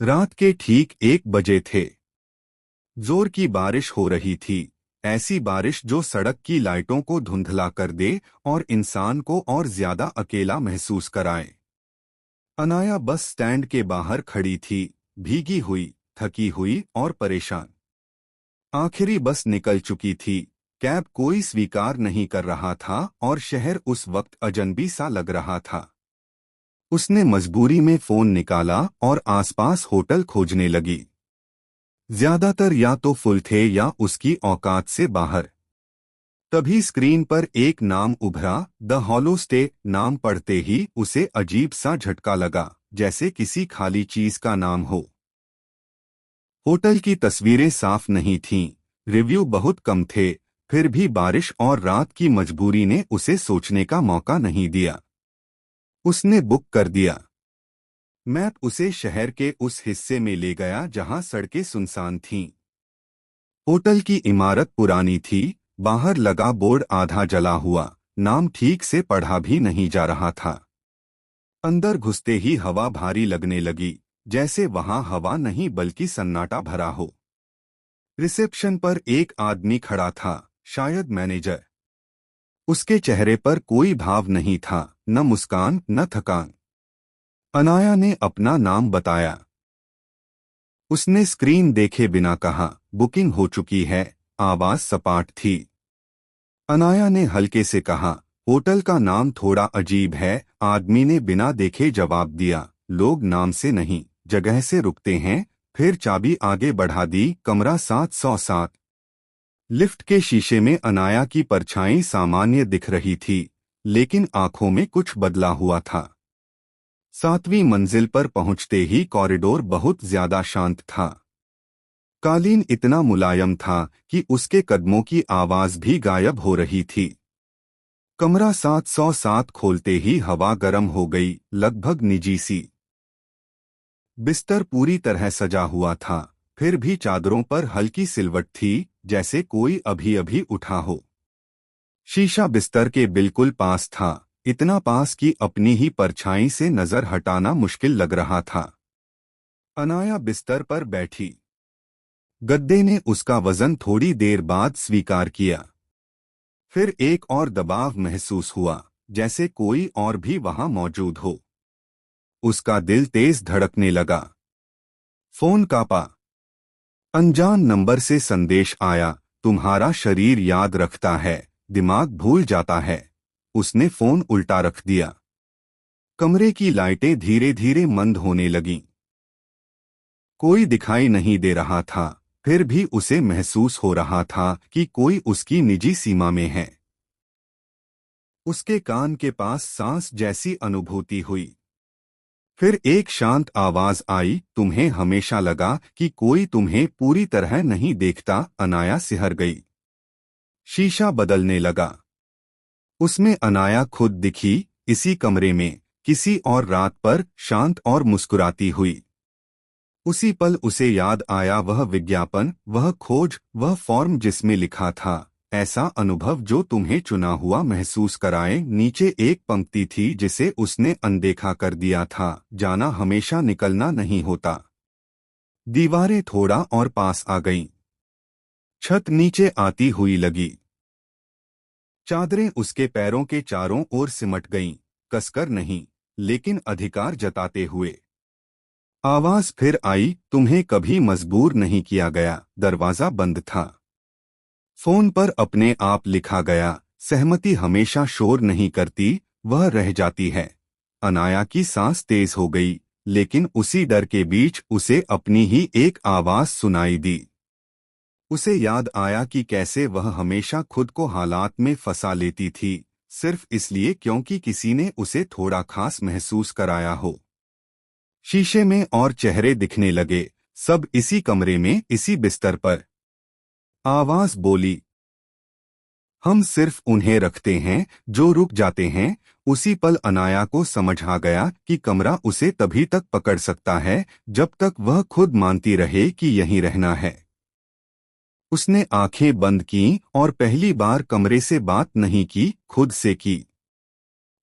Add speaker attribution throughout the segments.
Speaker 1: रात के ठीक 1 बजे थे। जोर की बारिश हो रही थी, ऐसी बारिश जो सड़क की लाइटों को धुंधला कर दे और इंसान को और ज्यादा अकेला महसूस कराए। अनाया बस स्टैंड के बाहर खड़ी थी, भीगी हुई, थकी हुई और परेशान। आखिरी बस निकल चुकी थी, कैब कोई स्वीकार नहीं कर रहा था और शहर उस वक्त अजनबी सा लग रहा था। उसने मजबूरी में फोन निकाला और आसपास होटल खोजने लगी। ज्यादातर या तो फुल थे या उसकी औकात से बाहर। तभी स्क्रीन पर एक नाम उभरा, द हॉलो स्टे। नाम पढ़ते ही उसे अजीब सा झटका लगा, जैसे किसी खाली चीज का नाम हो। होटल की तस्वीरें साफ नहीं थीं, रिव्यू बहुत कम थे, फिर भी बारिश और रात की मजबूरी ने उसे सोचने का मौका नहीं दिया। उसने बुक कर दिया। मैप उसे शहर के उस हिस्से में ले गया जहां सड़कें सुनसान थीं। होटल की इमारत पुरानी थी, बाहर लगा बोर्ड आधा जला हुआ, नाम ठीक से पढ़ा भी नहीं जा रहा था। अंदर घुसते ही हवा भारी लगने लगी, जैसे वहां हवा नहीं बल्कि सन्नाटा भरा हो। रिसेप्शन पर एक आदमी खड़ा था, शायद मैनेजर। उसके चेहरे पर कोई भाव नहीं था, न मुस्कान न थकान। अनाया ने अपना नाम बताया। उसने स्क्रीन देखे बिना कहा, बुकिंग हो चुकी है। आवाज सपाट थी। अनाया ने हल्के से कहा, होटल का नाम थोड़ा अजीब है। आदमी ने बिना देखे जवाब दिया, लोग नाम से नहीं, जगह से रुकते हैं। फिर चाबी आगे बढ़ा दी, कमरा 707। लिफ्ट के शीशे में अनाया की परछाई सामान्य दिख रही थी, लेकिन आंखों में कुछ बदला हुआ था। 7वीं मंजिल पर पहुंचते ही कॉरिडोर बहुत ज्यादा शांत था। कालीन इतना मुलायम था कि उसके कदमों की आवाज भी गायब हो रही थी। कमरा 707 खोलते ही हवा गर्म हो गई, लगभग निजी सी। बिस्तर पूरी तरह सजा हुआ था, फिर भी चादरों पर हल्की सिलवट थी, जैसे कोई अभी अभी उठा हो। शीशा बिस्तर के बिल्कुल पास था, इतना पास कि अपनी ही परछाई से नजर हटाना मुश्किल लग रहा था। अनाया बिस्तर पर बैठी। गद्दे ने उसका वजन थोड़ी देर बाद स्वीकार किया। फिर एक और दबाव महसूस हुआ, जैसे कोई और भी वहां मौजूद हो। उसका दिल तेज धड़कने लगा। फोन कापा। अनजान नंबर से संदेश आया, तुम्हारा शरीर याद रखता है, दिमाग भूल जाता है। उसने फोन उल्टा रख दिया। कमरे की लाइटें धीरे धीरे मंद होने लगीं। कोई दिखाई नहीं दे रहा था, फिर भी उसे महसूस हो रहा था कि कोई उसकी निजी सीमा में है। उसके कान के पास सांस जैसी अनुभूति हुई। फिर एक शांत आवाज आई, तुम्हें हमेशा लगा कि कोई तुम्हें पूरी तरह नहीं देखता। अनाया सिहर गई। शीशा बदलने लगा। उसमें अनाया खुद दिखी, इसी कमरे में, किसी और रात पर, शांत और मुस्कुराती हुई। उसी पल उसे याद आया वह विज्ञापन, वह खोज, वह फॉर्म जिसमें लिखा था, ऐसा अनुभव जो तुम्हें चुना हुआ महसूस कराए। नीचे एक पंक्ति थी जिसे उसने अनदेखा कर दिया था, जाना हमेशा निकलना नहीं होता। दीवारें थोड़ा और पास आ गईं। छत नीचे आती हुई लगी। चादरें उसके पैरों के चारों ओर सिमट गईं, कसकर नहीं, लेकिन अधिकार जताते हुए। आवाज फिर आई, तुम्हें कभी मजबूर नहीं किया गया। दरवाजा बंद था। फोन पर अपने आप लिखा गया, सहमति हमेशा शोर नहीं करती, वह रह जाती है। अनाया की सांस तेज हो गई, लेकिन उसी डर के बीच उसे अपनी ही एक आवाज सुनाई दी। उसे याद आया कि कैसे वह हमेशा खुद को हालात में फंसा लेती थी, सिर्फ इसलिए क्योंकि किसी ने उसे थोड़ा खास महसूस कराया हो। शीशे में और चेहरे दिखने लगे, सब इसी कमरे में, इसी बिस्तर पर। आवाज बोली, हम सिर्फ उन्हें रखते हैं जो रुक जाते हैं। उसी पल अनाया को समझ आ गया कि कमरा उसे तभी तक पकड़ सकता है जब तक वह खुद मानती रहे कि यहीं रहना है। उसने आंखें बंद कीं और पहली बार कमरे से बात नहीं की, खुद से की।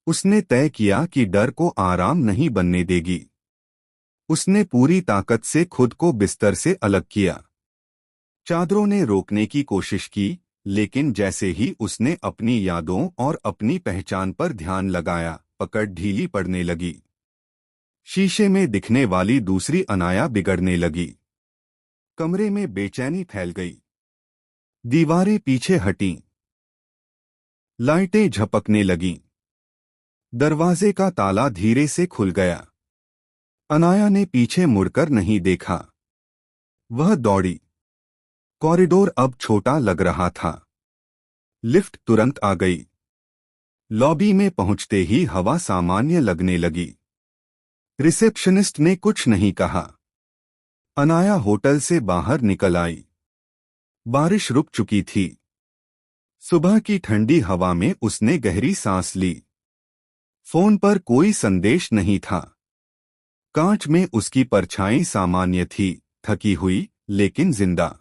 Speaker 1: उसने तय किया कि डर को आराम नहीं बनने देगी। उसने पूरी ताकत से खुद को बिस्तर से अलग किया। चादरों ने रोकने की कोशिश की, लेकिन जैसे ही उसने अपनी यादों और अपनी पहचान पर ध्यान लगाया, पकड़ ढीली पड़ने लगी। शीशे में दिखने वाली दूसरी अनाया बिगड़ने लगी। कमरे में बेचैनी फैल गई। दीवारें पीछे हटीं। लाइटें झपकने लगीं। दरवाजे का ताला धीरे से खुल गया। अनाया ने पीछे मुड़कर नहीं देखा। वह दौड़ी। कॉरिडोर अब छोटा लग रहा था। लिफ्ट तुरंत आ गई। लॉबी में पहुंचते ही हवा सामान्य लगने लगी। रिसेप्शनिस्ट ने कुछ नहीं कहा। अनाया होटल से बाहर निकल आई। बारिश रुक चुकी थी। सुबह की ठंडी हवा में उसने गहरी सांस ली। फोन पर कोई संदेश नहीं था। कांच में उसकी परछाई सामान्य थी, थकी हुई लेकिन जिंदा।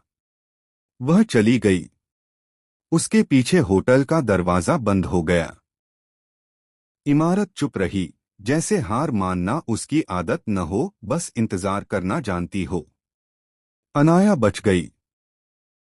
Speaker 1: वह चली गई। उसके पीछे होटल का दरवाजा बंद हो गया। इमारत चुप रही, जैसे हार मानना उसकी आदत न हो, बस इंतजार करना जानती हो। अनाया बच गई।